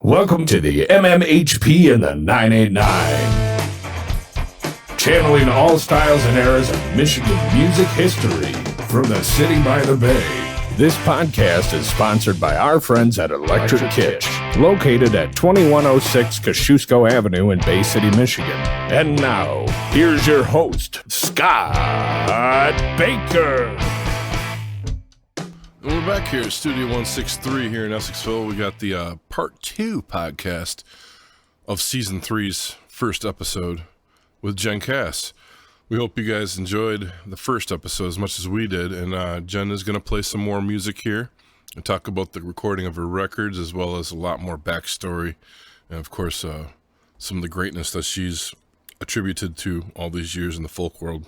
Welcome to the MMHP and the 989. Channeling all styles and eras of Michigan music history from the city by the bay. This podcast is sponsored by our friends at Electric Kitsch, located at 2106 Kosciuszko Avenue in Bay City, Michigan. And now, here's your host, Scott Baker. And we're back here at Studio 163 here in Essexville. We got the part 2 podcast of season 3's first episode with Jen Cass. We hope you guys enjoyed the first episode as much as we did. And Jen is going to play some more music here and talk about the recording of her records, as well as a lot more backstory. And of course, some of the greatness that she's attributed to all these years in the folk world.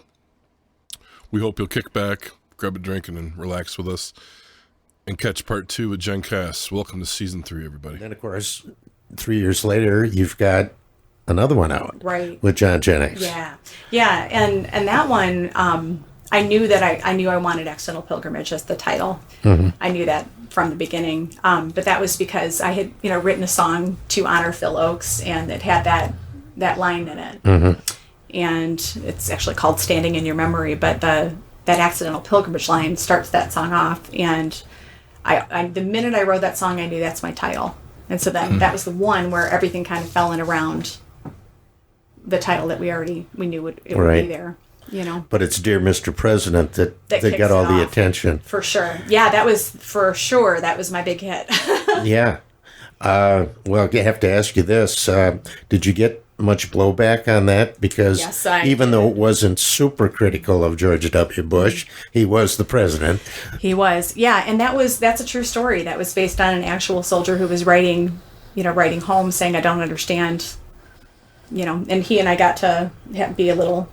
We hope you'll kick back, grab a drink, and relax with us and catch part 2 with Jen Cass. Welcome to season 3, everybody. And then, of course, 3 years later, you've got another one out, right, with John Jennings. Yeah, and that one, I knew I wanted Accidental Pilgrimage as the title. Mm-hmm. I knew that from the beginning, but that was because I had written a song to honor Phil Oakes, and it had that line in it, mm-hmm. and it's actually called "Standing in Your Memory." But that Accidental Pilgrimage line starts that song off, and I the minute I wrote that song, I knew that's my title. And so that was the one where everything kind of fell in around the title that we knew would be there, But it's Dear Mr. President that got all the attention. For sure. Yeah, that was my big hit. Yeah. Well, I have to ask you this. Did you get much blowback on that? Because though it wasn't super critical of George W. Bush, he was the president. He was, yeah, and that's a true story. That was based on an actual soldier who was writing home saying, "I don't understand," and he and I got to be a little,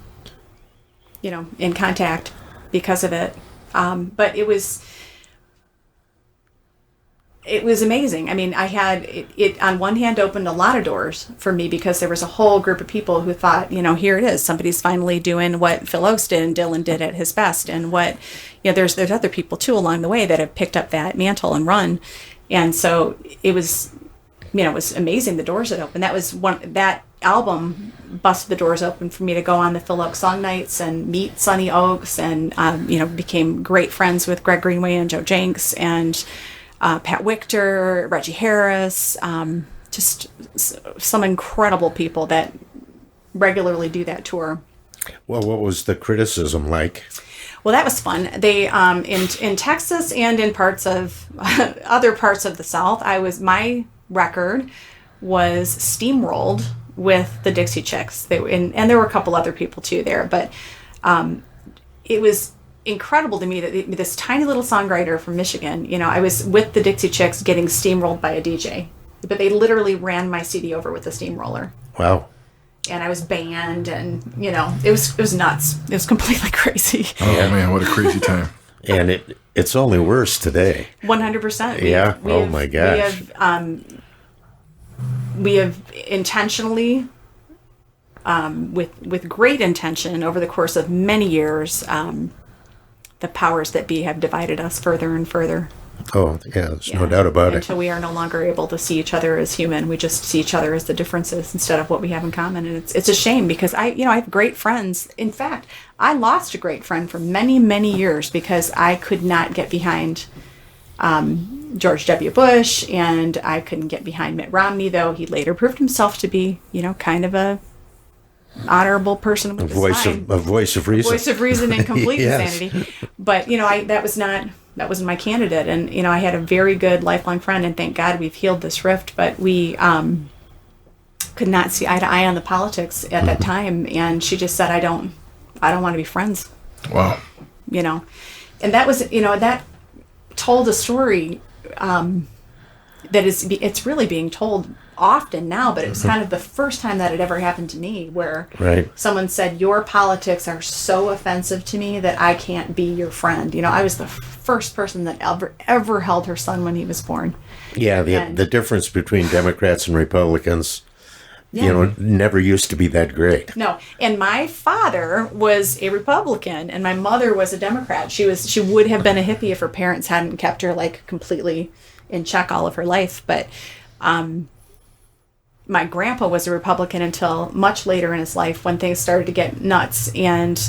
in contact because of it. But it was amazing. I mean, I had it on one hand opened a lot of doors for me because there was a whole group of people who thought, here it is. Somebody's finally doing what Phil Oakes did and Dylan did at his best. And what, there's other people too along the way that have picked up that mantle and run. And so it was, it was amazing the doors that opened. That album busted the doors open for me to go on the Phil Oakes Song Nights and meet Sonny Oakes and, became great friends with Greg Greenway and Joe Jenks and Pat Wichter, Reggie Harris, just some incredible people that regularly do that tour. Well, what was the criticism like? Well, that was fun. They in Texas and in parts of other parts of the South, my record was steamrolled with the Dixie Chicks. And there were a couple other people too there, but it was incredible to me that this tiny little songwriter from Michigan, I was with the Dixie Chicks getting steamrolled by a DJ, but they literally ran my CD over with a steamroller. Wow. And I was banned, and it was nuts. It was completely crazy. Oh man, what a crazy time. And it's only worse today. 100%. Yeah. Oh my gosh. We have intentionally, with great intention over the course of many years, the powers that be have divided us further and further. Oh, yeah, there's no doubt about it. Until we are no longer able to see each other as human. We just see each other as the differences instead of what we have in common. And it's a shame because I have great friends. In fact, I lost a great friend for many, many years because I could not get behind George W. Bush, and I couldn't get behind Mitt Romney, though he later proved himself to be, kind of a honorable person with a voice of reason and complete yes. insanity. But that wasn't my candidate, and I had a very good lifelong friend, and thank God we've healed this rift. But we could not see eye to eye on the politics at that time, and she just said, I don't want to be friends. Wow. And that was that told a story that it's really being told often now, but it was kind of the first time that had ever happened to me where someone said, your politics are so offensive to me that I can't be your friend. I was the first person that ever held her son when he was born. Yeah, the difference between Democrats and Republicans, never used to be that great. No, and my father was a Republican and my mother was a Democrat. She would have been a hippie if her parents hadn't kept her completely in check all of her life, but my grandpa was a Republican until much later in his life when things started to get nuts. And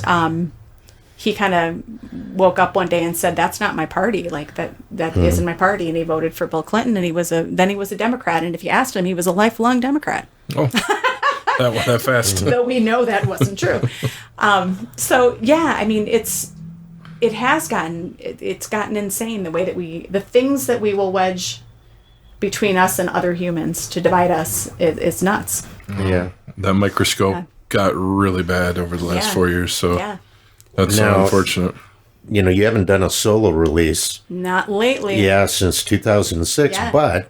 he kind of woke up one day and said, "That's not my party. Like that isn't my party." And he voted for Bill Clinton, and he was a Democrat. And if you asked him, he was a lifelong Democrat. Oh, that went that fast. Though we know that wasn't true. So yeah, I mean, it's gotten insane the way that the things that we will wedge between us and other humans to divide us. It's nuts. Yeah. That microscope got really bad over the last 4 years. So that's so unfortunate. You know, you haven't done a solo release. Not lately. Yeah, since 2006, but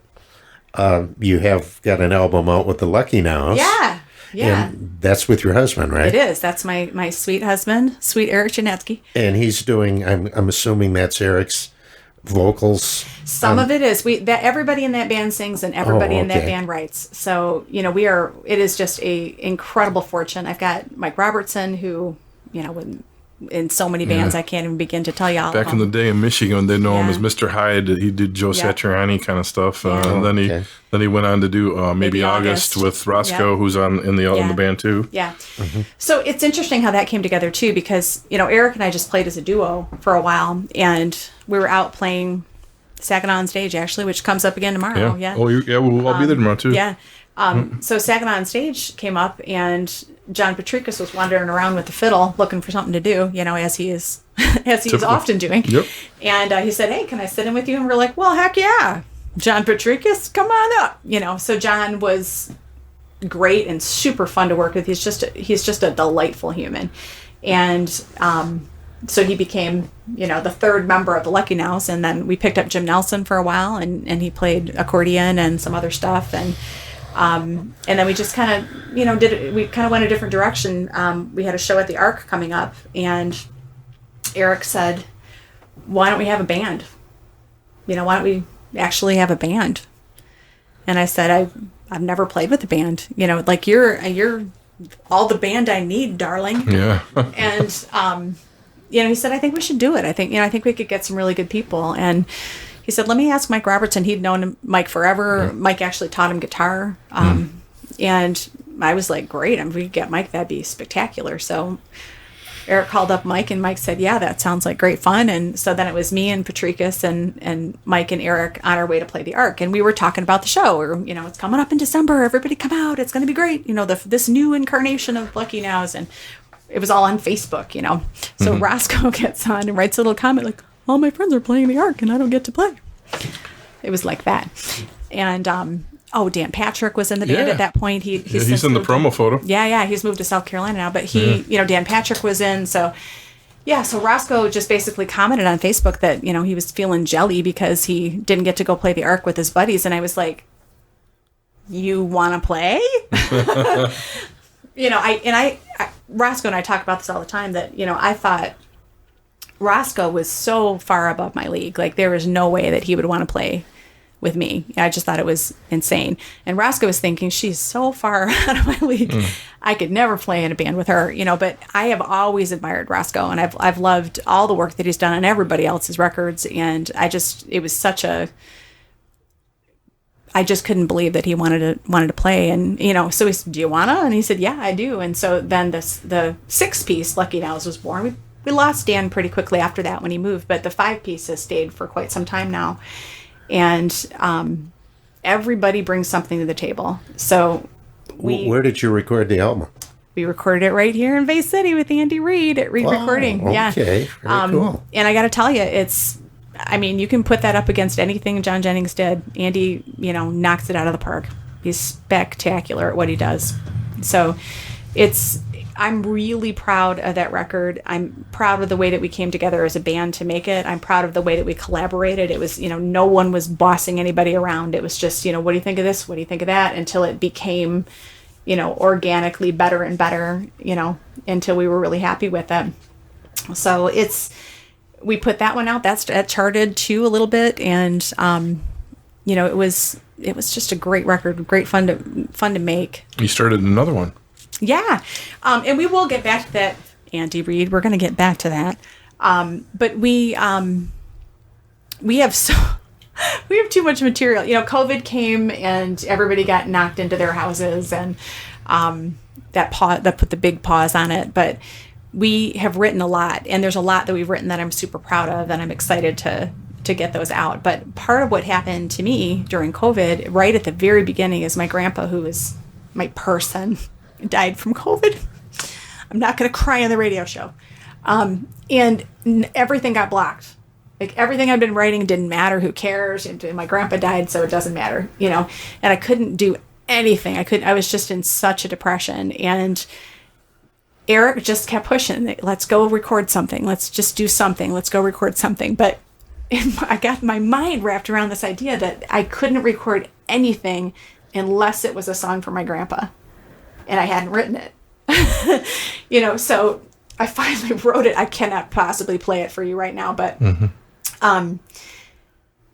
you have got an album out with the Lucky Nows. Yeah. Yeah. And that's with your husband, right? It is. That's my sweet husband, sweet Eric Janetsky. And he's doing, I'm assuming that's Eric's vocals. Some of it is. Everybody in that band sings and everybody in that band writes. So, you know, it is just a incredible fortune. I've got Mike Robertson, who, you know, in so many bands, I can't even begin to tell you all. Back in the day in Michigan, they know him as Mr. Hyde. He did Joe Satriani kind of stuff. And then he went on to do Maybe August with Roscoe, who's in the band too. Yeah. Mm-hmm. So it's interesting how that came together too, because, you know, Eric and I just played as a duo for a while, and we were out playing Saginaw on Stage, actually, which comes up again tomorrow. Yeah. Oh, we'll all be there tomorrow too. Yeah. So Saginaw on Stage came up, and John Patrikas was wandering around with the fiddle looking for something to do, you know, as he is often doing. Yep. And he said, "Hey, can I sit in with you?" And we're like, "Well, heck yeah. John Patrikas, come on up." You know, so John was great and super fun to work with. He's just a delightful human. And so he became, you know, the third member of the Lucky Nows, and then we picked up Jim Nelson for a while, and he played accordion and some other stuff, and then we just kind of, you know, we kind of went a different direction. We had a show at the Arc coming up, and Eric said, "Why don't we have a band? You know, why don't we actually have a band?" And I said, I've never played with a band. You know, like you're all the band I need, darling. Yeah. And you know, he said, "I think we should do it. I think we could get some really good people." And he said, "Let me ask Mike Robertson." He'd known Mike forever. Yeah. Mike actually taught him guitar. And I was like, "Great, if we could get Mike, that'd be spectacular." So Eric called up Mike, and Mike said, "Yeah, that sounds like great fun." And so then it was me and Patrikas and Mike and Eric on our way to play the Arc. And we were talking about the show. Or, you know, it's coming up in December. Everybody come out. It's going to be great. You know, this new incarnation of Lucky Nows. And it was all on Facebook, you know. So Roscoe gets on and writes a little comment like, "All my friends are playing the Arc and I don't get to play." It was like that. And Dan Patrick was in the band at that point. He's in the promo photo. Yeah, he's moved to South Carolina now. But you know, Dan Patrick was in. So Roscoe just basically commented on Facebook that, you know, he was feeling jelly because he didn't get to go play the Arc with his buddies. And I was like, "You want to play?" You know, Roscoe and I talk about this all the time, that, you know, I thought Roscoe was so far above my league. Like, there was no way that he would want to play with me. I just thought it was insane. And Roscoe was thinking, she's so far out of my league. I could never play in a band with her, you know, but I have always admired Roscoe, and I've loved all the work that he's done on everybody else's records. And I just couldn't believe that he wanted to play. And, you know, so he said, "Do you wanna?" And he said, "Yeah, I do." And so then the 6-piece Lucky Nows was born. We lost Dan pretty quickly after that when he moved, but the 5-piece has stayed for quite some time now. And everybody brings something to the table. So where did you record the album? We recorded it right here in Bay City with Andy Reid at Reid Recording. Okay, very cool. And I got to tell you, you can put that up against anything John Jennings did. Andy, you know, knocks it out of the park. He's spectacular at what he does. So I'm really proud of that record. I'm proud of the way that we came together as a band to make it. I'm proud of the way that we collaborated. It was, you know, no one was bossing anybody around. It was just, you know, what do you think of this? What do you think of that? Until it became, you know, organically better and better, you know, until we were really happy with it. So we put that one out. That charted too a little bit. And, you know, it was just a great record, great fun to make. You started another one. Yeah. And we will get back to that, Andy Reid. We're going to get back to that. But we have We have too much material. COVID came and everybody got knocked into their houses, and that put the big pause on it. But we have written a lot, and there's a lot that we've written that I'm super proud of, and I'm excited to get those out. But part of what happened to me during COVID, right at the very beginning, is my grandpa, who is my person, died from COVID. I'm not going to cry on the radio show. And everything got blocked. Like, everything I'd been writing didn't matter. Who cares? And my grandpa died, so it doesn't matter, And I couldn't do anything. I was just in such a depression. And Eric just kept pushing. Let's go record something. Let's just do something. Let's go record something. But I got my mind wrapped around this idea that I couldn't record anything unless it was a song for my grandpa. And I hadn't written it. So I finally wrote it. I cannot possibly play it for you right now, but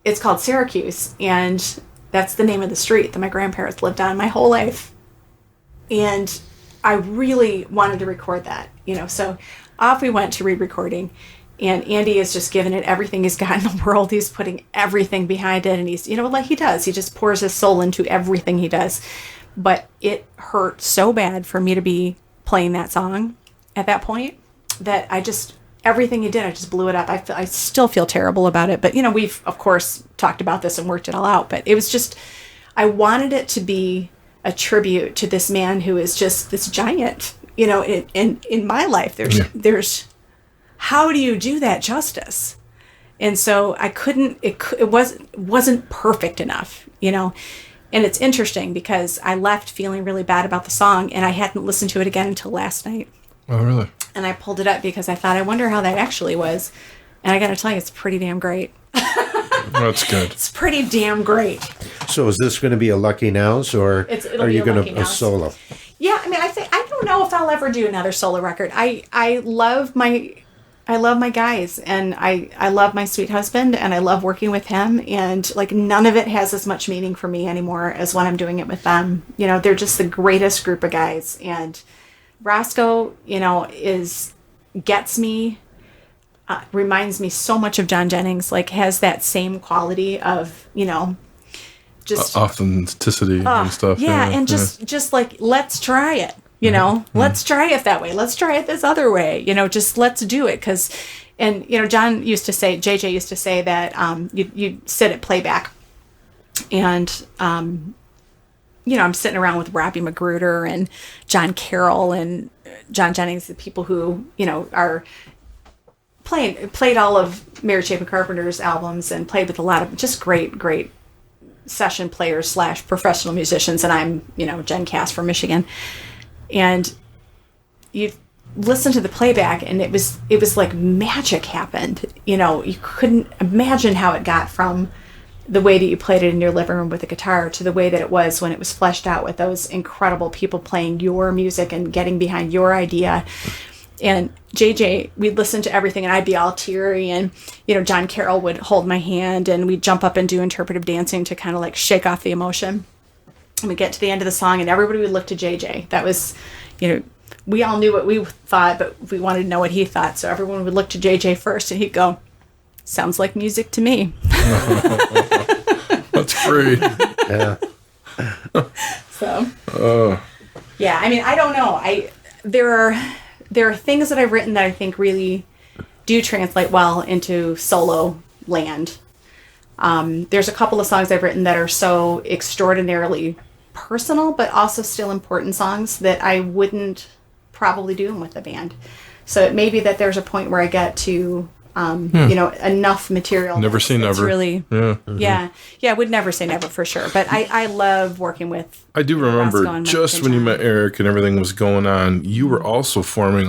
it's called Syracuse, and that's the name of the street that my grandparents lived on my whole life. And I really wanted to record that, so off we went to re-recording, and Andy is just giving it everything he's got in the world. He's putting everything behind it, and he's, like he does, he just pours his soul into everything he does. But it hurt so bad for me to be playing that song at that point that everything he did, I just blew it up. I still feel terrible about it. But, we've, of course, talked about this and worked it all out. But it was just, I wanted it to be a tribute to this man who is just this giant, in my life. There's, how do you do that justice? And so I couldn't, it wasn't perfect enough, And it's interesting because I left feeling really bad about the song, and I hadn't listened to it again until last night. Oh, really? And I pulled it up because I thought, I wonder how that actually was. And I got to tell you, it's pretty damn great. That's good. It's pretty damn great. So is this going to be a Lucky Now's, or are you going to a solo? Yeah, I don't know if I'll ever do another solo record. I love my guys, and I love my sweet husband, and I love working with him, and none of it has as much meaning for me anymore as when I'm doing it with them. They're just the greatest group of guys, and Roscoe, gets me, reminds me so much of John Jennings, has that same quality of, just authenticity and stuff. Yeah, and just let's try it. Let's try it that way. Let's try it this other way. Just let's do it. John used to say, JJ used to say that you sit at playback, and I'm sitting around with Robbie Magruder and John Carroll and John Jennings, the people who are played all of Mary Chapin Carpenter's albums and played with a lot of just great session players / professional musicians. And I'm Jen Cass from Michigan. And you listen to the playback, and it was like magic happened. You couldn't imagine how it got from the way that you played it in your living room with a guitar to the way that it was when it was fleshed out with those incredible people playing your music and getting behind your idea. And JJ, we'd listen to everything, and I'd be all teary, and John Carroll would hold my hand, and we'd jump up and do interpretive dancing to kind of shake off the emotion. And we'd get to the end of the song, and everybody would look to JJ. That was, we all knew what we thought, but we wanted to know what he thought. So everyone would look to JJ first, and he'd go, "Sounds like music to me." That's great. Yeah. So, yeah, I don't know. There are things that I've written that I think really do translate well into solo land. There's a couple of songs I've written that are so extraordinarily personal, but also still important songs that I wouldn't probably do them with a band. So it may be that there's a point where I get to, enough material. Never say never. Really, yeah. Yeah. I would never say never for sure. But I love working with. I do remember just when you met Eric and everything was going on, you were also forming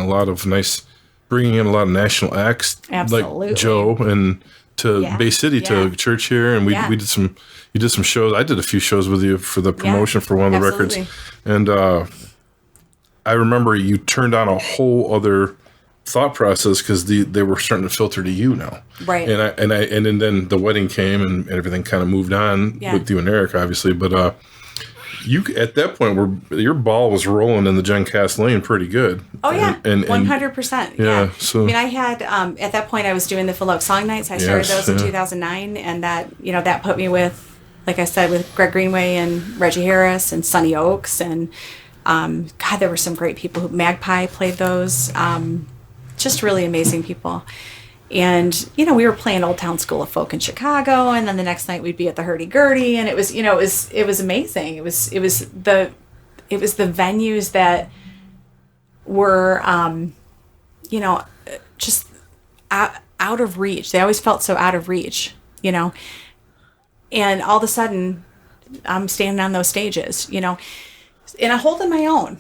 bringing in a lot of national acts. Absolutely. Like Joe and to Bay City, to church here. And we did you did some shows. I did a few shows with you for the promotion for one of the records. And I remember you turned on a whole other thought process because they were starting to filter to you now, right? And then the wedding came and everything kind of moved on with you and Eric, obviously. But you at that point your ball was rolling in the Jen Cass lane pretty good. Oh yeah, and 100%. Yeah. So I mean, I had at that point I was doing the Phil Oak Song Nights. I started those in 2009, and that put me with, like I said, with Greg Greenway and Reggie Harris and Sonny Oaks, and God, there were some great people who Magpie played those. Just really amazing people. And, we were playing Old Town School of Folk in Chicago, and then the next night we'd be at the Hurdy-Gurdy, and it was amazing. It was the venues that were, just out of reach. They always felt so out of reach, and all of a sudden I'm standing on those stages, and I'm holding my own,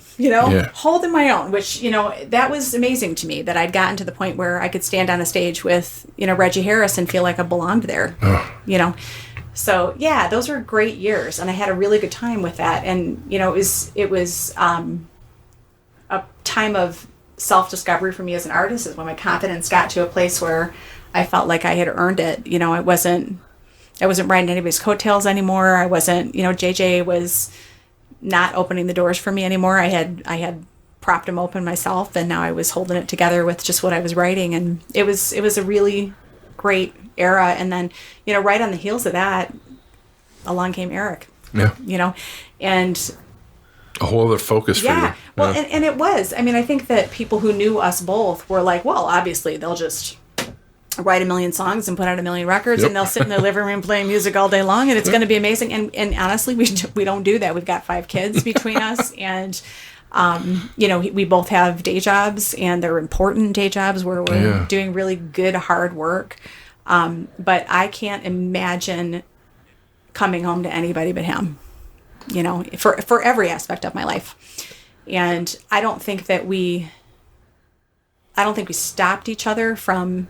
holding my own, which, that was amazing to me, that I'd gotten to the point where I could stand on a stage with, Reggie Harris and feel like I belonged there, So, yeah, those were great years, and I had a really good time with that. And, it was a time of self-discovery for me as an artist, is when my confidence got to a place where I felt like I had earned it. I wasn't riding anybody's coattails anymore. I wasn't, JJ was not opening the doors for me anymore. I had propped them open myself, and now I was holding it together with just what I was writing, and it was a really great era. And then, right on the heels of that, along came Eric. Yeah. And a whole other focus for you. Well, and it was. I mean, I think that people who knew us both were like, well, obviously they'll just write 1 million songs and put out 1 million records, and they'll sit in their living room playing music all day long, and it's going to be amazing. And honestly, we don't do that. We've got 5 kids between us, and we both have day jobs, and they're important day jobs where we're doing really good hard work. But I can't imagine coming home to anybody but him, for every aspect of my life. And I don't think we stopped each other from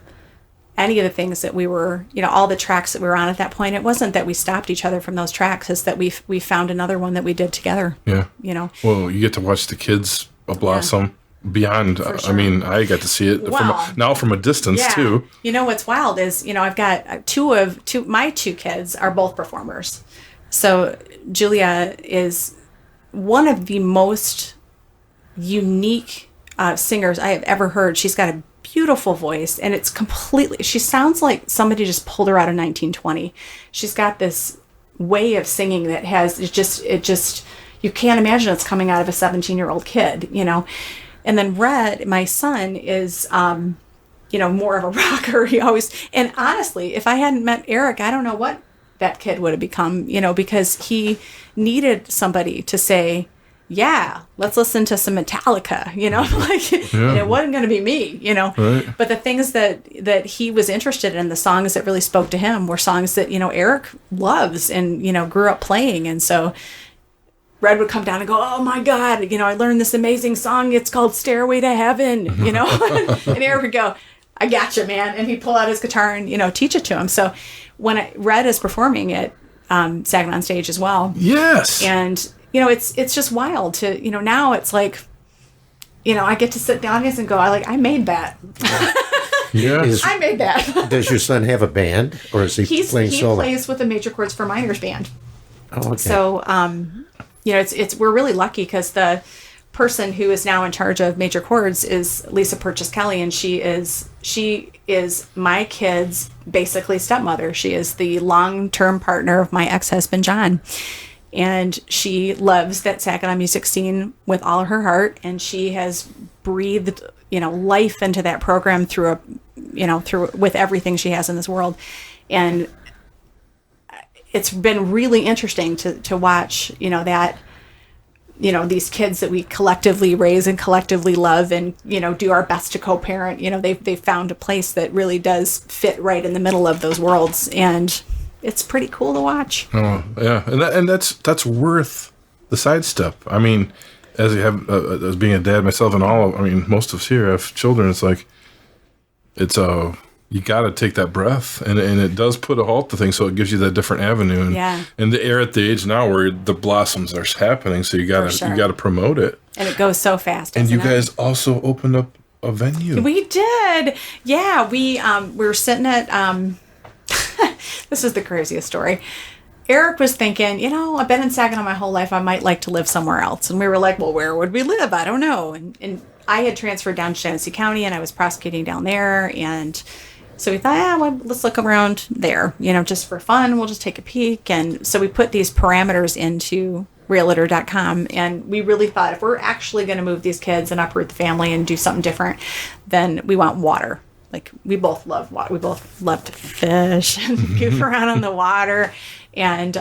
any of the things that we were, all the tracks that we were on at that point. It wasn't that we stopped each other from those tracks. It's that we found another one that we did together. Yeah. Well, you get to watch the kids blossom beyond. Sure. I mean, I got to see it from a distance too. What's wild is, I've got my two kids are both performers. So Julia is one of the most unique singers I have ever heard. She's got a beautiful voice, and she sounds like somebody just pulled her out of 1920. She's got this way of singing that has you can't imagine it's coming out of a 17-year-old kid, And then Red, my son, is more of a rocker. And honestly, if I hadn't met Eric, I don't know what that kid would have become, because he needed somebody to say, yeah, let's listen to some Metallica, and it wasn't going to be me, Right. But the things that he was interested in, the songs that really spoke to him, were songs that, Eric loves and, grew up playing. And so Red would come down and go, oh my God, I learned this amazing song. It's called Stairway to Heaven, and Eric would go, I gotcha, man. And he'd pull out his guitar and, teach it to him. So when Red is performing at Sagan on Stage as well. Yes. And it's just wild to, now it's like, I get to sit down and go, I made that. I made that. Does your son have a band, or is he playing solo? He plays with the Major Chords for Minors band. Oh, okay. So, we're really lucky, because the person who is now in charge of Major Chords is Lisa Purchase Kelly, and she is my kid's basically stepmother. She is the long-term partner of my ex-husband John. And she loves that Saginaw music scene with all of her heart, and she has breathed, life into that program through with everything she has in this world. And it's been really interesting to watch, that, these kids that we collectively raise and collectively love and, do our best to co-parent, they've found a place that really does fit right in the middle of those worlds. And it's pretty cool to watch. Oh, yeah. And that's worth the sidestep. I mean, as being a dad myself, and most of us here have children, it's like, you got to take that breath, and it does put a halt to things, so it gives you that different avenue. And they're at the age now where the blossoms are happening, so you got to promote it. And it goes so fast. And you guys also opened up a venue. We did. Yeah, we were sitting at this is the craziest story. Eric was thinking, I've been in Saginaw my whole life. I might like to live somewhere else. And we were like, well, where would we live? I don't know. And I had transferred down to Genesee County, and I was prosecuting down there. And so we thought, well, let's look around there, just for fun. We'll just take a peek. And so we put these parameters into realtor.com. And we really thought, if we're actually going to move these kids and uproot the family and do something different, then we want water. Like, we both love water. We both love to fish and goof around on the water. And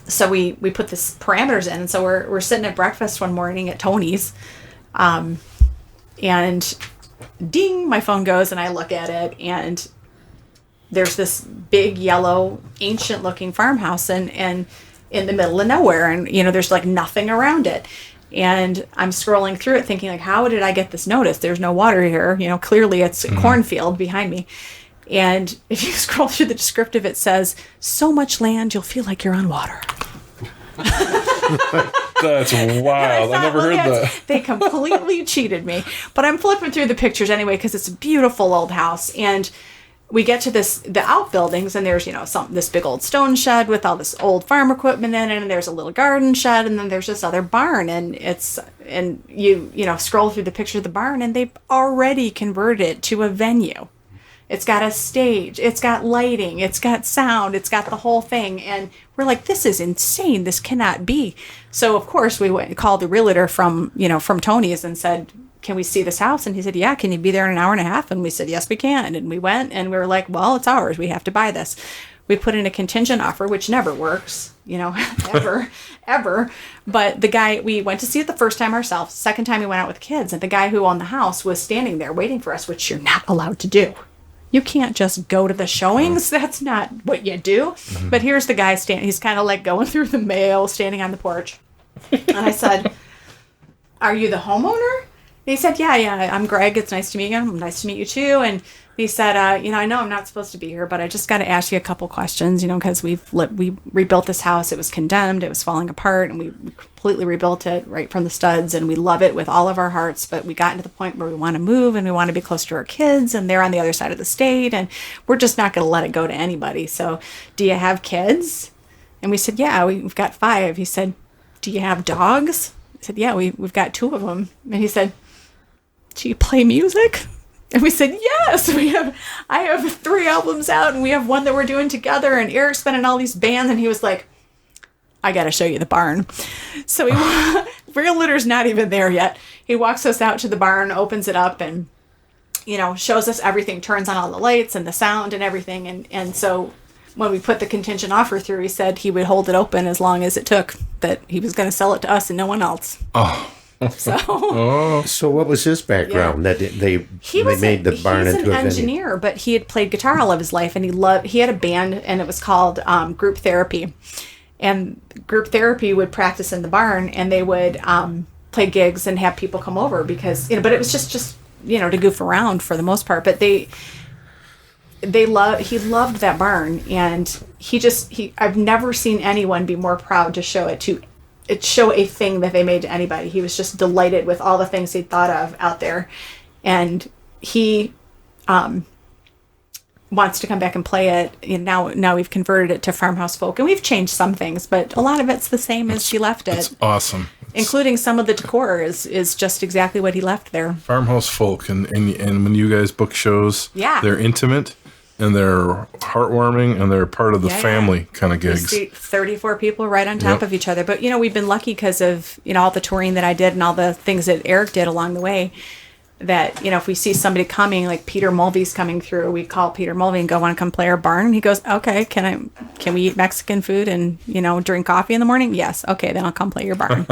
so we put this parameters in. And so we're sitting at breakfast one morning at Tony's. And ding, my phone goes, and I look at it. And there's this big, yellow, ancient-looking farmhouse and in the middle of nowhere. And, there's, like, nothing around it. And I'm scrolling through it thinking, like, how did I get this notice? There's no water here. Clearly it's a cornfield behind me. And if you scroll through the descriptive, it says, so much land, you'll feel like you're on water. That's wild. I never heard that. They completely cheated me. But I'm flipping through the pictures anyway, because it's a beautiful old house. And we get to the outbuildings, and there's, this big old stone shed with all this old farm equipment in it, and there's a little garden shed, and then there's this other barn, and you scroll through the picture of the barn, and they've already converted it to a venue. It's got a stage, it's got lighting, it's got sound, it's got the whole thing. And we're like, this is insane. This cannot be. So, of course, we went and called the realtor from Tony's and said, can we see this house? And he said, yeah, can you be there in an hour and a half? And we said, yes, we can. And we went, and we were like, well, it's ours. We have to buy this. We put in a contingent offer, which never works, ever. But the guy, we went to see it the first time ourselves. Second time we went out with kids. And the guy who owned the house was standing there waiting for us, which you're not allowed to do. You can't just go to the showings. That's not what you do. Mm-hmm. But here's the guy standing. He's kind of like going through the mail, standing on the porch. And I said, are you the homeowner? And he said, yeah, I'm Greg. It's nice to meet you. Nice to meet you too. And he said, I know I'm not supposed to be here, but I just got to ask you a couple questions, because we rebuilt this house. It was condemned. It was falling apart, and we completely rebuilt it right from the studs, and we love it with all of our hearts. But we got to the point where we want to move, and we want to be close to our kids, and they're on the other side of the state, and we're just not going to let it go to anybody. So, do you have kids? And we said, yeah, we've got 5. He said, do you have dogs? I said, yeah, we've got 2 of them. And he said, do you play music? And we said, yes, I have 3 albums out, and we have one that we're doing together, and Eric's been in all these bands. And he was like, I got to show you the barn. So realtor's not even there yet. He walks us out to the barn, opens it up, and, shows us everything, turns on all the lights and the sound and everything. And so when we put the contingent offer through, he said he would hold it open as long as it took, that he was going to sell it to us and no one else. Oh. So what was his background? Yeah. That they made the barn into a venue? He's an engineer, but he had played guitar all of his life, and he had a band, and it was called Group Therapy. And Group Therapy would practice in the barn, and they would play gigs and have people come over because, but it was just to goof around for the most part. But he loved that barn, and I've never seen anyone be more proud to show a thing that they made to anybody. He was just delighted with all the things he'd thought of out there. And he wants to come back and play it. And now we've converted it to Farmhouse Folk. And we've changed some things, but a lot of it's the same as he left it. It's awesome. Including some of the decor is just exactly what he left there. Farmhouse Folk. And when you guys book shows, they're intimate. And they're heartwarming, and they're part of the family kind of gigs. You see 34 people right on top of each other. But, we've been lucky because of, all the touring that I did and all the things that Eric did along the way, that, if we see somebody coming, like Peter Mulvey's coming through, we call Peter Mulvey and go, want to come play our barn? And he goes, okay, can we eat Mexican food and, drink coffee in the morning? Yes. Okay, then I'll come play your barn.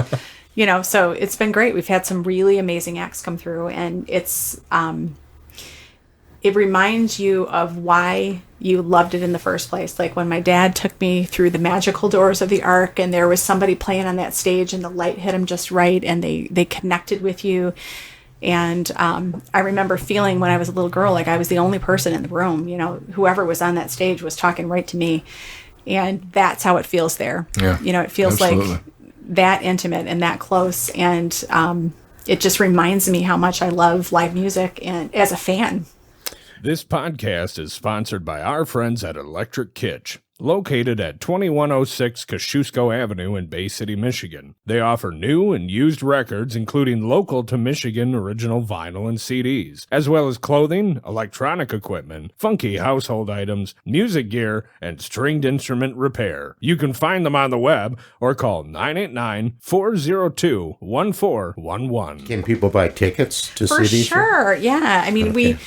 So it's been great. We've had some really amazing acts come through, and it's... it reminds you of why you loved it in the first place. Like when my dad took me through the magical doors of the Ark, and there was somebody playing on that stage, and the light hit them just right, and they connected with you. And I remember feeling when I was a little girl like I was the only person in the room. Whoever was on that stage was talking right to me. And that's how it feels there. Yeah, it feels absolutely. Like that intimate and that close. And it just reminds me how much I love live music and as a fan. This podcast is sponsored by our friends at Electric Kitsch. located at 2106 Kosciuszko Avenue in Bay City, Michigan. They offer new and used records, including local to Michigan original vinyl and CDs, as well as clothing, electronic equipment, funky household items, music gear, and stringed instrument repair. You can find them on the web or call 989-402-1411. Can people buy tickets to For see these? sure, yeah. I mean, we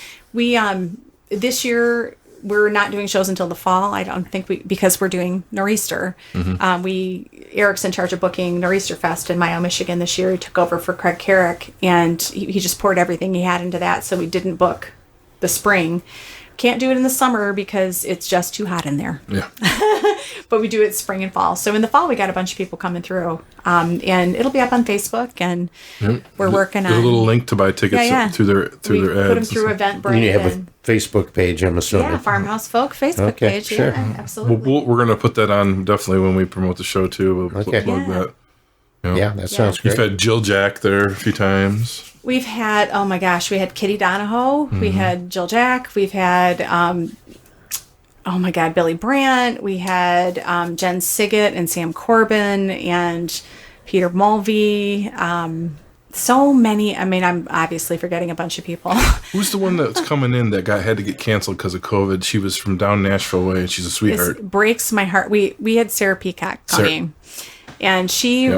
this year we're not doing shows until the fall. I don't think because we're doing Nor'easter. Eric's in charge of booking Nor'easter Fest in Mayo, Michigan this year. He took over for Craig Carrick, and he just poured everything he had into that. So we didn't book the spring. Can't do it in the summer because it's just too hot in there. Yeah. But we do it spring and fall. So in the fall, we got a bunch of people coming through, and it'll be up on Facebook. And we're working on a little link to buy tickets through their ads. Put them through Eventbrite. You have a Facebook page, I'm assuming. Yeah, Farmhouse Folk Facebook page. Sure. Yeah, absolutely. We're going to put that on definitely when we promote the show too. We'll plug that. Yeah, that sounds great. You've had Jill Jack there a few times. We've had, oh my gosh, we had Kitty Donahoe. We had Jill Jack. We've had, oh my God, Billy Brandt. We had Jen Siggett and Sam Corbin and Peter Mulvey. So many. I mean, I'm obviously forgetting a bunch of people. Who's the one that's coming in that had to get canceled because of COVID? She was from down Nashville way, and she's a sweetheart. It breaks my heart. We had Sarah Peacock coming, and she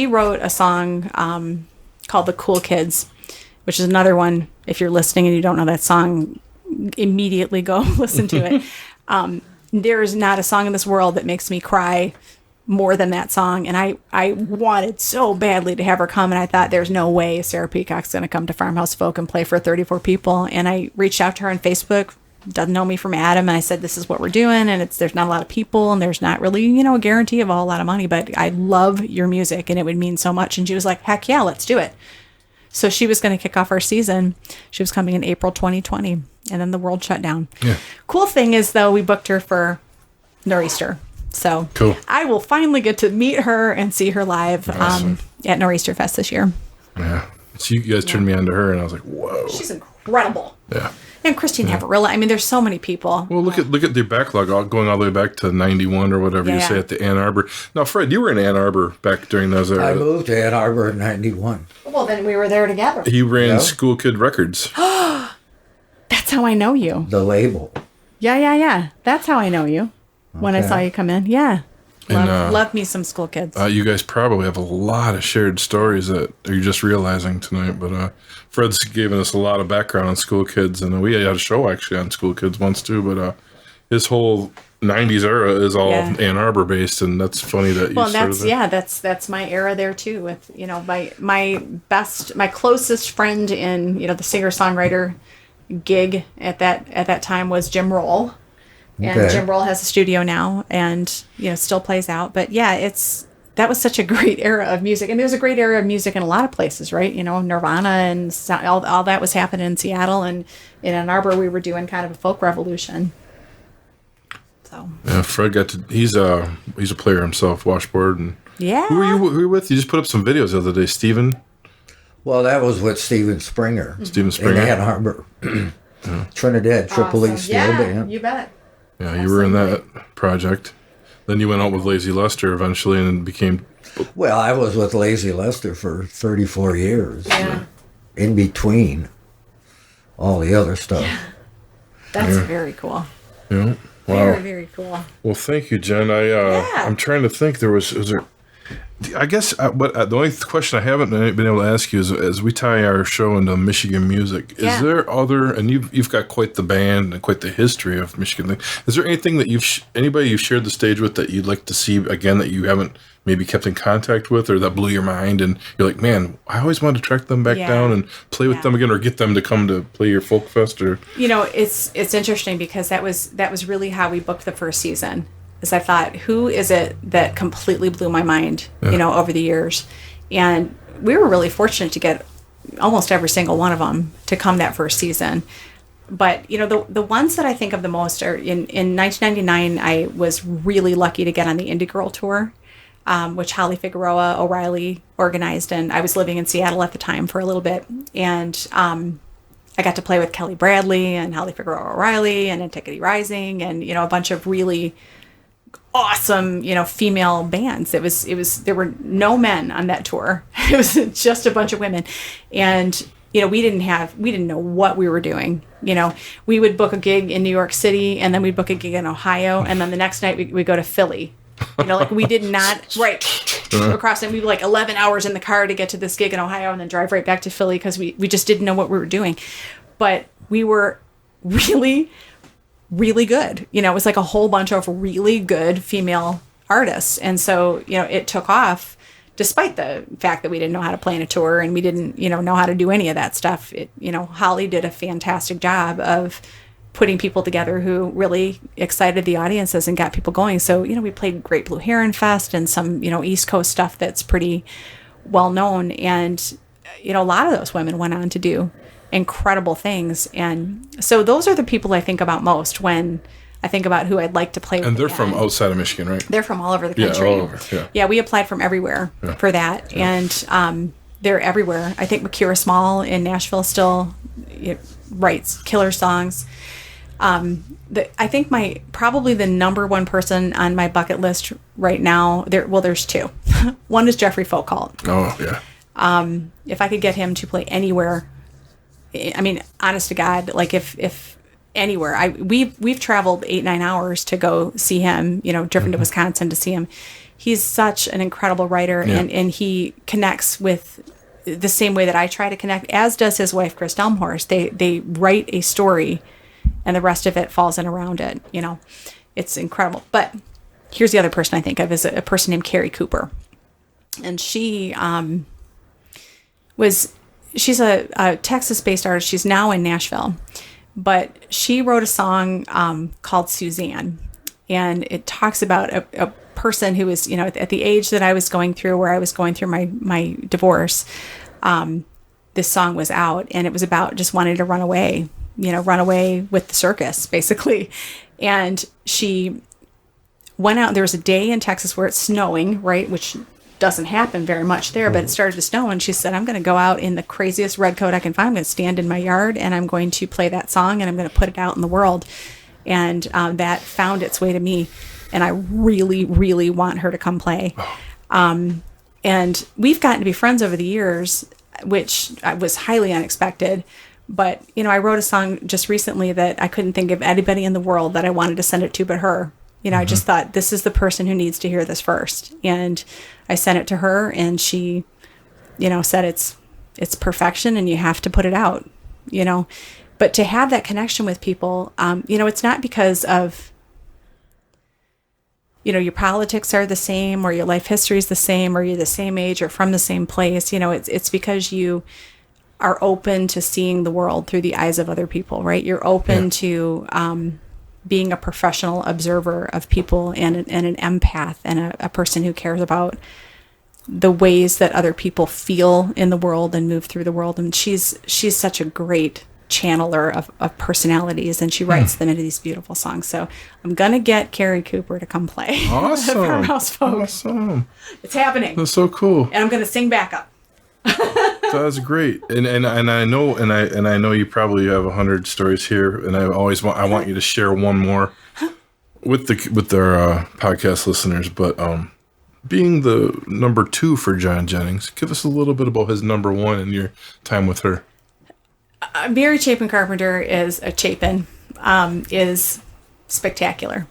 wrote a song called "The Cool Kids," which is another one. If you're listening and you don't know that song, immediately go listen to it. There's not a song in this world that makes me cry more than that song, and I wanted so badly to have her come, and I thought there's no way Sarah Peacock's going to come to Farmhouse Folk and play for 34 people, and I reached out to her on Facebook. Doesn't know me from Adam, and I said, this is what we're doing, and there's not a lot of people, and there's not really a guarantee of a whole lot of money, but I love your music and it would mean so much. And she was like, heck yeah, let's do it. So she was going to kick off our season. She was coming in April 2020, and then the world shut down. Cool thing is, though, we booked her for Nor'easter. So cool. I will finally get to meet her and see her live at Nor'easter Fest this year. Yeah. So you guys turned me on to her, and I was like, whoa. She's incredible. Yeah. And Christine Haverilla. I mean, there's so many people. Well, look at their backlog, going all the way back to 91 or whatever you say at the Ann Arbor. Now, Fred, you were in Ann Arbor back during those eras. I moved to Ann Arbor in 91. Well, then we were there together. He ran School Kid Records. That's how I know you. The label. Yeah. That's how I know you. When I saw you come in. Yeah. Love me some School Kids. You guys probably have a lot of shared stories that you're just realizing tonight. But Fred's given us a lot of background on School Kids, and we had a show actually on School Kids once too. But his whole 90s era is all Ann Arbor based, and that's funny that you started that's my era there too. With my closest friend in the singer-songwriter gig at that time was Jim Roll. And Jim Roll has a studio now, and still plays out. But that was such a great era of music, and there's a great era of music in a lot of places, right? Nirvana and all that was happening in Seattle, and in Ann Arbor we were doing kind of a folk revolution. So Fred he's a player himself, washboard, and who were you with? You just put up some videos the other day, Steven. Well, that was with Steven Springer. In Ann Arbor, Trinidad Triple E Steel Band. You bet. Yeah, you were in that project. Then you went out with Lazy Lester eventually and became... Well, I was with Lazy Lester for 34 years. Yeah. In between all the other stuff. Yeah. That's very cool. Yeah. Wow. Very, very cool. Well, thank you, Jen. I'm trying to think. Was there... I guess the only question I haven't been able to ask you is, as we tie our show into Michigan music, is there other, and you've got quite the band and quite the history of Michigan. Is there anything that anybody you've shared the stage with that you'd like to see again that you haven't maybe kept in contact with, or that blew your mind and you're like, man, I always wanted to track them back down and play with them again, or get them to come to play your folk fest? Or it's interesting because that was really how we booked the first season. Is I thought, who is it that completely blew my mind, over the years? And we were really fortunate to get almost every single one of them to come that first season. But, the ones that I think of the most are in 1999, I was really lucky to get on the Indie Girl Tour, which Holly Figueroa O'Reilly organized. And I was living in Seattle at the time for a little bit. And I got to play with Kelly Bradley and Holly Figueroa O'Reilly and Antiquity Rising and, a bunch of really awesome, female bands. There were no men on that tour. It was just a bunch of women. And, we didn't know what we were doing. We would book a gig in New York City, and then we'd book a gig in Ohio. And then the next night we'd go to Philly. We did not, right, across, and we were 11 hours in the car to get to this gig in Ohio and then drive right back to Philly because we just didn't know what we were doing. But we were really, really good. It was a whole bunch of really good female artists. And so, it took off despite the fact that we didn't know how to play in a tour and we didn't, know how to do any of that stuff. Holly did a fantastic job of putting people together who really excited the audiences and got people going. So, we played Great Blue Heron Fest and some, East Coast stuff that's pretty well known. And, a lot of those women went on to do incredible things. And so those are the people I think about most when I think about who I'd like to play with. And they're from outside of Michigan, right? They're from all over the country. Yeah, all over. Yeah, we applied from everywhere for that. Yeah. And they're everywhere. I think Makira Small in Nashville still writes killer songs. I think probably the number one person on my bucket list right now, there's two. One is Jeffrey Folkalt. Oh, yeah. If I could get him to play anywhere, I mean, honest to God, if anywhere, we've traveled 8-9 hours to go see him, driven to Wisconsin to see him. He's such an incredible writer, and he connects with the same way that I try to connect, as does his wife, Chris Delmhorst. They write a story, and the rest of it falls in around it. It's incredible. But here's the other person I think of is a person named Carrie Cooper. And she she's a Texas-based artist. She's now in Nashville. But she wrote a song called Suzanne. And it talks about a person who was, at the age that I was going through, where I was going through my divorce. This song was out, and it was about just wanting to run away with the circus, basically. And she went out. There was a day in Texas where it's snowing, right, which doesn't happen very much there, but it started to snow, and she said, I'm going to go out in the craziest red coat I can find. I'm going to stand in my yard, and I'm going to play that song, and I'm going to put it out in the world. And that found its way to me, and I really, really want her to come play. And we've gotten to be friends over the years, which was highly unexpected. But, I wrote a song just recently that I couldn't think of anybody in the world that I wanted to send it to but her. I just thought, this is the person who needs to hear this first. And I sent it to her, and she, said it's perfection, and you have to put it out, But to have that connection with people, it's not because of, your politics are the same, or your life history is the same, or you're the same age or from the same place. It's because you are open to seeing the world through the eyes of other people, right? You're open to being a professional observer of people, and an empath, and a person who cares about the ways that other people feel in the world and move through the world. And she's such a great channeler of personalities, and she writes them into these beautiful songs. So I'm gonna get Carrie Cooper to come play. Awesome. Farmhouse Folk. Awesome. It's happening. That's so cool. And I'm gonna sing backup. That's great. And I know you probably have 100 stories here, and I want you to share one more with their podcast listeners. But being the number 2 for John Jennings, give us a little bit about his number 1 and your time with her. Mary Chapin Carpenter is spectacular.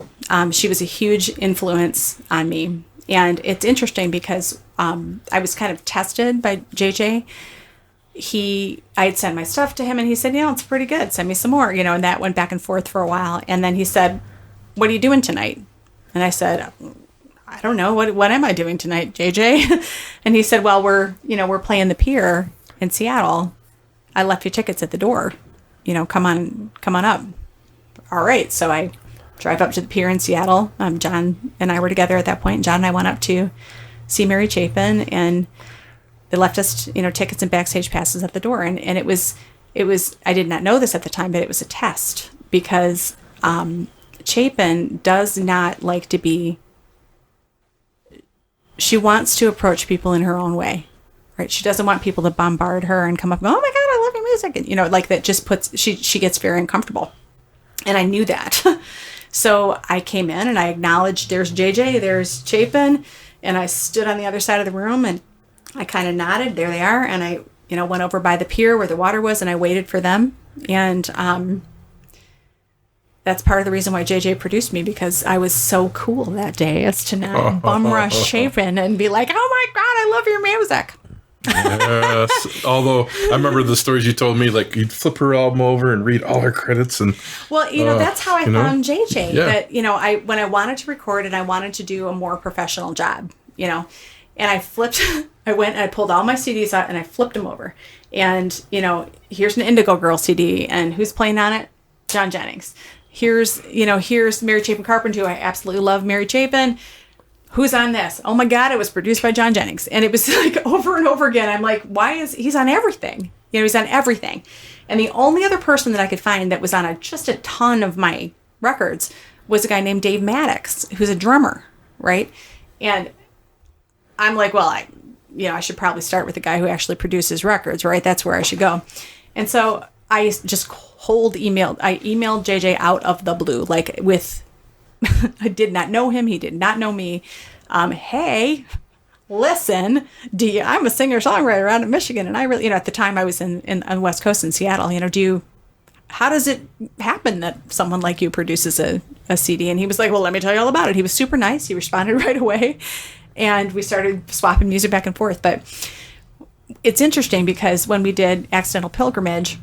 She was a huge influence on me. And it's interesting because I was kind of tested by JJ. I had sent my stuff to him, and he said, it's pretty good. Send me some more, and that went back and forth for a while. And then he said, what are you doing tonight? And I said, I don't know. What am I doing tonight, JJ? And he said, well, we're playing the Pier in Seattle. I left you tickets at the door. Come on up. All right. So I drive up to the Pier in Seattle. John and I were together at that point. John and I went up to see Mary Chapin, and they left us, tickets and backstage passes at the door. And it was, I did not know this at the time, but it was a test, because Chapin does not like to be, she wants to approach people in her own way, right? She doesn't want people to bombard her and come up and go, oh my God, I love your music. And, that just she gets very uncomfortable. And I knew that. So I came in and I acknowledged there's JJ, there's Chapin, and I stood on the other side of the room and I kind of nodded, there they are, and I, went over by the pier where the water was and I waited for them. And that's part of the reason why JJ produced me, because I was so cool that day as to not bum rush Chapin and be like, oh my God, I love your music. Yes. Although I remember the stories you told me, like you'd flip her album over and read all her credits, and that's how I found JJ. Yeah. That when I wanted to record and I wanted to do a more professional job, and I went and I pulled all my CDs out and I flipped them over, and here's an Indigo Girl CD, and who's playing on it? John Jennings. Here's Mary Chapin Carpenter, who I absolutely love, Mary Chapin. Who's on this? Oh my God, it was produced by John Jennings. And it was like over and over again. I'm like, he's on everything. He's on everything. And the only other person that I could find that was on just a ton of my records was a guy named Dave Maddox, who's a drummer, right? And I'm like, well, I should probably start with the guy who actually produces records, right? That's where I should go. And so I just emailed JJ out of the blue, like with, I did not know him. He did not know me. Hey, listen, I'm a singer-songwriter out of Michigan. And I really, at the time I was on the West Coast in Seattle, how does it happen that someone like you produces a CD? And he was like, well, let me tell you all about it. He was super nice. He responded right away. And we started swapping music back and forth. But it's interesting because when we did Accidental Pilgrimage,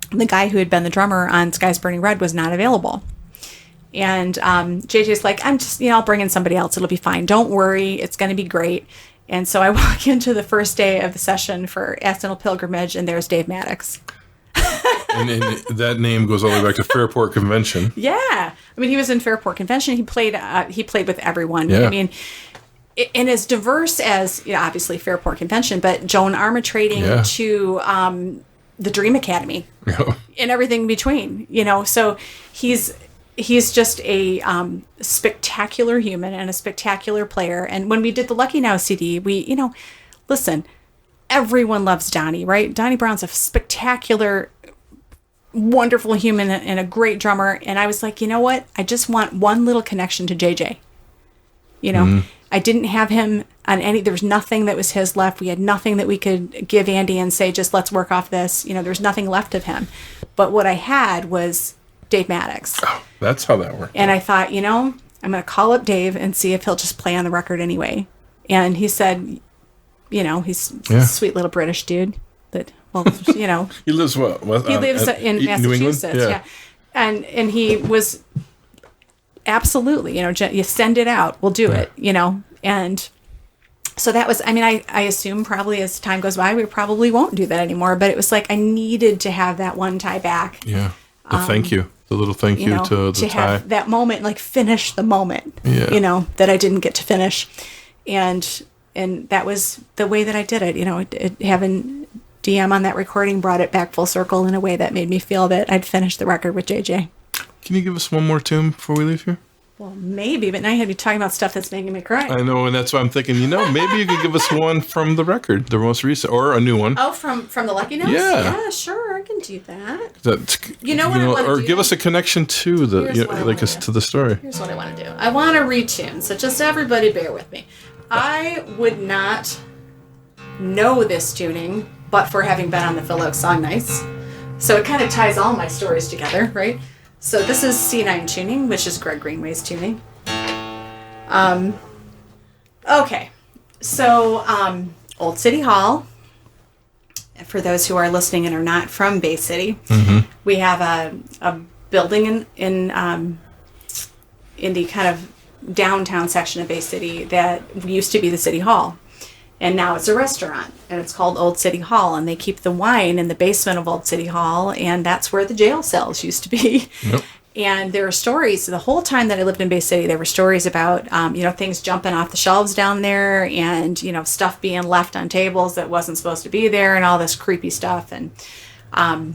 the guy who had been the drummer on Skies Burning Red was not available. And JJ's like, I'm just, I'll bring in somebody else. It'll be fine. Don't worry. It's going to be great. And so I walk into the first day of the session for Accidental Pilgrimage, and there's Dave Maddox. and that name goes all the way back to Fairport Convention. Yeah. I mean, he was in Fairport Convention. He played with everyone. Yeah. I mean, and as diverse as, obviously Fairport Convention, but Joan Armatrading to the Dream Academy and everything in between, So he's just a spectacular human and a spectacular player. And when we did the Lucky Now CD, we, listen, everyone loves Donnie, right? Donnie Brown's a spectacular, wonderful human and a great drummer. And I was like, you know what? I just want one little connection to JJ. I didn't have him on there was nothing that was his left. We had nothing that we could give Andy and say, just let's work off this. There's nothing left of him. But what I had was Dave Maddox. Oh, that's how that worked. And I thought, I'm going to call up Dave and see if he'll just play on the record anyway. And he said, he's a sweet little British dude that, He lives what? He lives in Massachusetts. Yeah. And he was absolutely, you send it out, we'll do it, And so that was, I assume probably as time goes by, we probably won't do that anymore. But it was like I needed to have that one tie back. Yeah. Thank you. The little thank you to the tie. To have that moment, like finish the moment, that I didn't get to finish. And that was the way that I did it. Having DM on that recording brought it back full circle in a way that made me feel that I'd finished the record with JJ. Can you give us one more tune before we leave here? Well, maybe, but now you have to be talking about stuff that's making me cry. I know, and that's why I'm thinking, maybe you could give us one from the record, the most recent, or a new one. Oh, from the Lucky Notes? Yeah, sure, I can do that. Or give us a connection to to the story. Here's what I want to do. I want to retune, so just everybody bear with me. I would not know this tuning, but for having been on the Phil Oakes Song Nights. So it kind of ties all my stories together, right? So this is C9 tuning, which is Greg Greenway's tuning. Okay, so Old City Hall. For those who are listening and are not from Bay City, we have a building in the kind of downtown section of Bay City that used to be the City Hall. And now it's a restaurant, and it's called Old City Hall, and they keep the wine in the basement of Old City Hall, and that's where the jail cells used to be. Yep. And there are stories, the whole time that I lived in Bay City, there were stories about, things jumping off the shelves down there, and, stuff being left on tables that wasn't supposed to be there, and all this creepy stuff. And I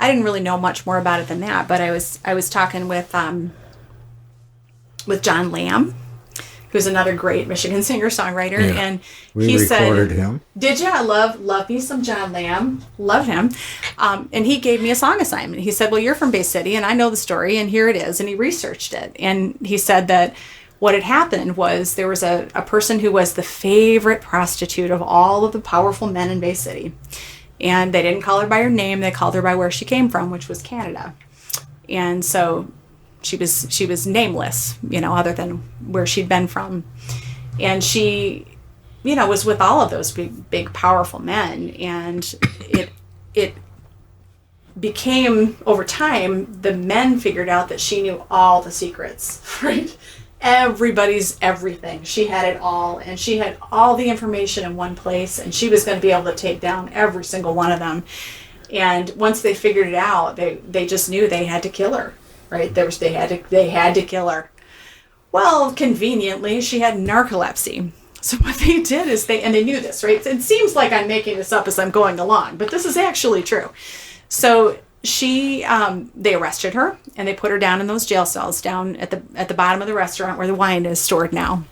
didn't really know much more about it than that, but I was talking with John Lamb, who's another great Michigan singer-songwriter. Yeah. And We he recorded said, him. did you? I love me some John Lamb. Love him. And he gave me a song assignment. He said, well, you're from Bay City, and I know the story, and here it is. And he researched it. And he said that what had happened was there was a person who was the favorite prostitute of all of the powerful men in Bay City. And they didn't call her by her name. They called her by where she came from, which was Canada. And so she was nameless, other than where she'd been from. And she, was with all of those big, powerful men. And it became, over time, the men figured out that she knew all the secrets, right? Everybody's everything. She had it all, and she had all the information in one place, and she was going to be able to take down every single one of them. And once they figured it out, they just knew they had to kill her, right? They had to kill her. Well, conveniently, she had narcolepsy. So what they did is they knew this, right? It seems like I'm making this up as I'm going along, but this is actually true. So they arrested her, and they put her down in those jail cells down at the bottom of the restaurant where the wine is stored now.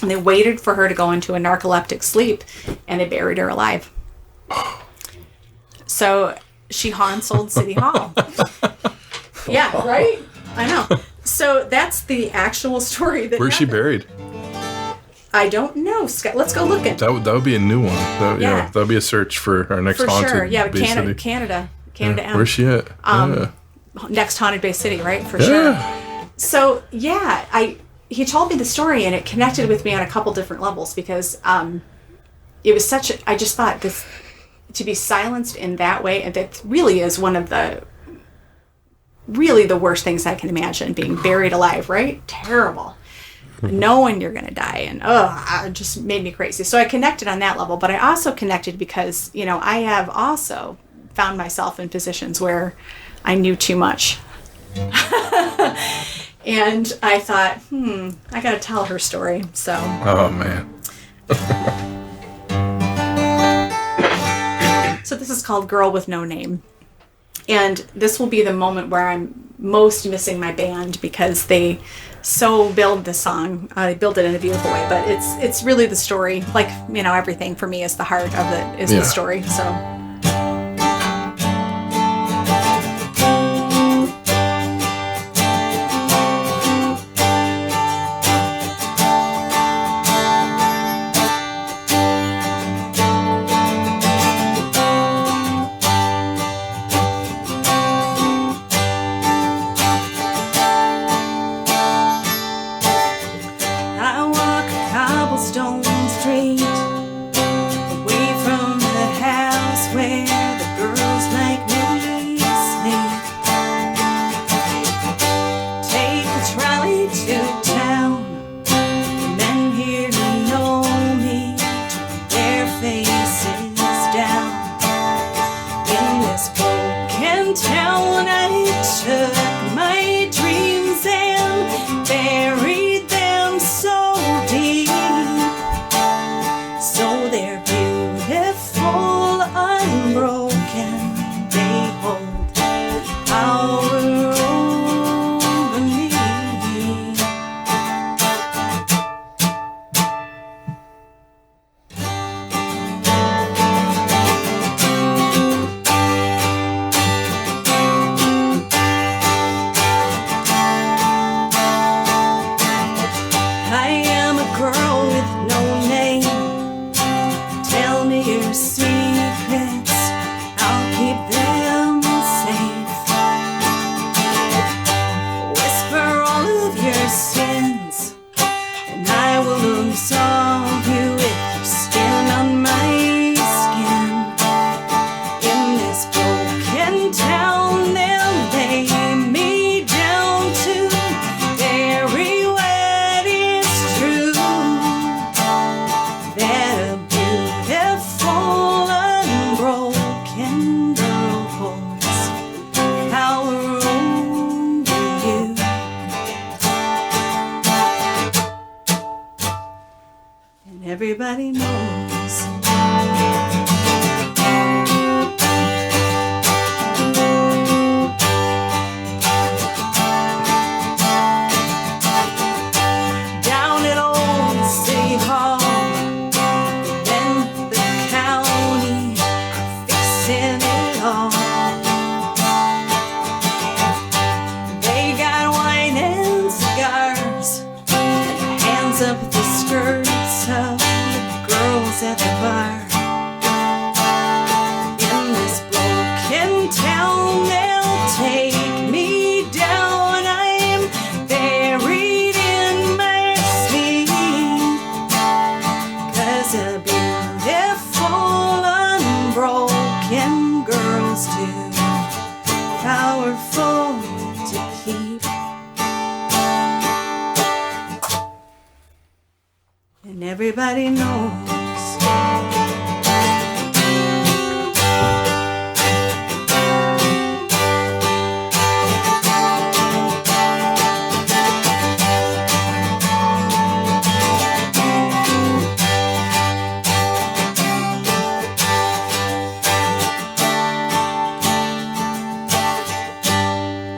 And they waited for her to go into a narcoleptic sleep, and they buried her alive. So she haunts Old City Hall. Yeah, right? I know. So that's the actual story. Where's she buried? I don't know, Scott. Let's go look at that. Would be a new one. That would be a search for our next haunted sure. Yeah, Bay City. Canada. Where's she at? Next haunted Bay City, right? For sure. So he told me the story, and it connected with me on a couple different levels, because it was I just thought this, to be silenced in that way, and that really is one of the worst things I can imagine, being buried alive, right? Terrible. Knowing you're going to die, and it just made me crazy. So I connected on that level, but I also connected because, I have also found myself in positions where I knew too much. And I thought, I got to tell her story. So. Oh, man. So this is called Girl with No Name. And this will be the moment where I'm most missing my band, because they so build the song. They build it in a beautiful way, but it's really the story. Like, everything for me is the heart of it, is the story. So. Everybody knows. Down at Old everybody knows.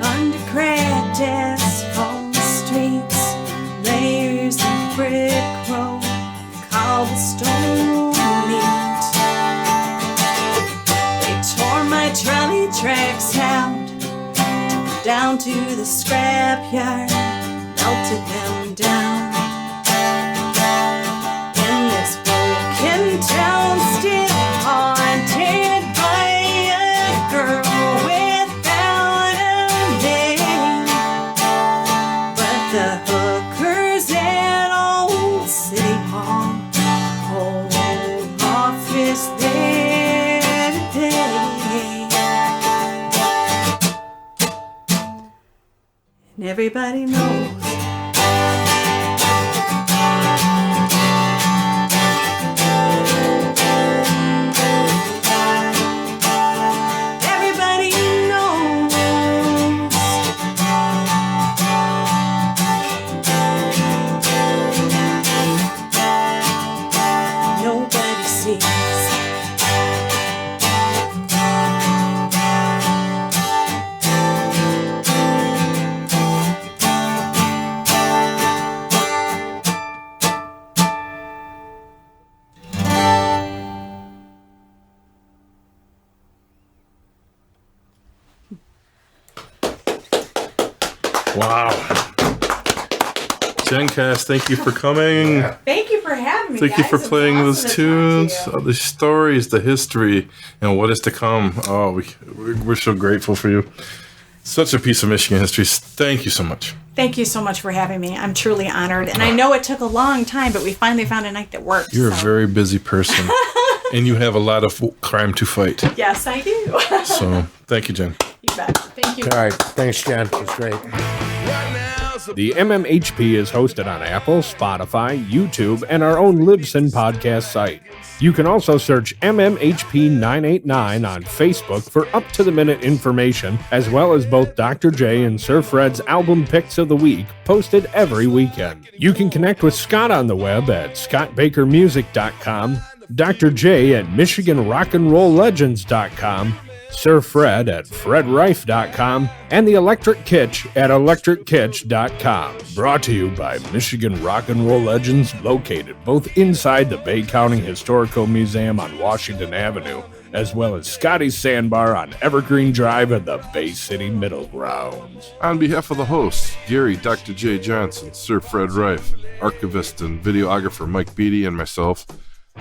Undergrad desks on the streets, layers of brick road, cobblestone meet. They tore my trolley tracks out, down to the scrapyard, melted them down. In this broken town, still haunted by a girl without a name. But the hookers at old City Hall hold office there today. And everybody knows. Everybody knows. Nobody sees. Wow. Jen Cass, thank you for coming. Thank you for having me. Thank you guys. for It's playing awesome those to talk to tunes, you. the stories, the history, and what is to come. Oh, we're so grateful for you. Such a piece of Michigan history. Thank you so much. Thank you so much for having me. I'm truly honored. And I know it took a long time, but we finally found a night that worked. You're a so. very busy person, and you have a lot of crime to fight. Yes, I do. So thank you, Jen. You bet. Thank you. All right. Thanks, Jen. It was great. The MMHP is hosted on Apple, Spotify, YouTube, and our own Libsyn podcast site. You can also search MMHP989 on Facebook for up-to-the-minute information, as well as both Dr. J and Sir Fred's album picks of the week, posted every weekend. You can connect with Scott on the web at scottbakermusic.com, Dr. J at michiganrockandrolllegends.com, Sir Fred at fredrife.com, and the Electric Kitch at electrickitch.com. Brought to you by Michigan Rock and Roll Legends, located both inside the Bay County Historical Museum on Washington Avenue, as well as Scotty's Sandbar on Evergreen Drive at the Bay City Middle Grounds. On behalf of the hosts, Gary, Dr. J. Johnson, Sir Fred Rife, archivist and videographer Mike Beatty, and myself,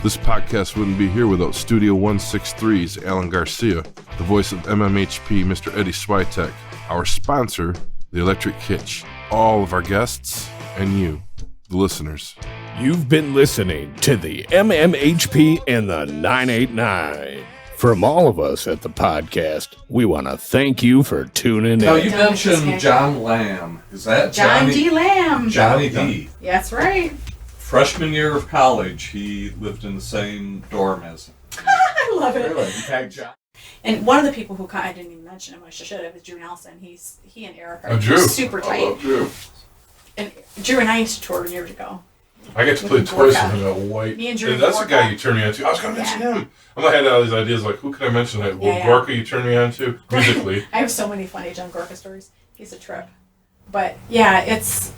this podcast wouldn't be here without Studio 163's Alan Garcia, the voice of MMHP, Mr. Eddie Switek, our sponsor, the Electric Kitch, all of our guests, and you, the listeners. You've been listening to the MMHP and the 989. From all of us at the podcast, we want to thank you for tuning Now, in. you mentioned John Lamb. Is that John Johnny? D. Lamb. Johnny D. That's right. Freshman year of college, he lived in the same dorm as him. I love it. Really? In fact, John. And one of the people who I didn't even mention him, I should have, is Drew Nelson. He and Eric are Drew. super I tight. love Drew. And Drew and I used to tour years ago. I got to play With twice Gorka. with him at White. Me and Drew That's the guy Gorka. you turned me on to. I was going to mention Yeah. him. I had all these ideas like, who could I mention? Well, Yeah. Gorka you turned me on to, musically. I have so many funny John Gorka stories. He's a trip. But yeah, it's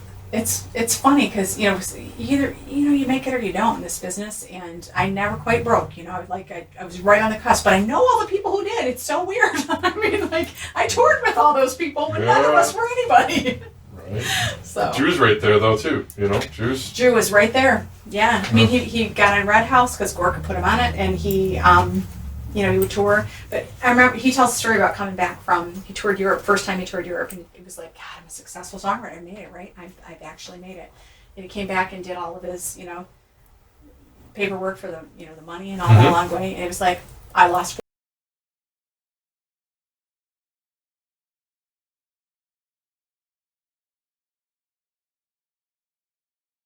funny because either you make it or you don't in this business, and I never quite broke. I was right on the cusp, but I know all the people who did. It's so weird. I mean, I toured with all those people, but none of Yeah. us were anybody. Right. So Drew's right there, though, too. Drew was right there. Yeah, I mean, he got on Red House because Gorka put him on it, and he would tour. But I remember he tells a story about coming back he toured Europe, first time he toured Europe, and it was like, God, I'm a successful songwriter. I made it, right? I've actually made it. And he came back and did all of his, paperwork for the money and all that along the way. And it was like, I lost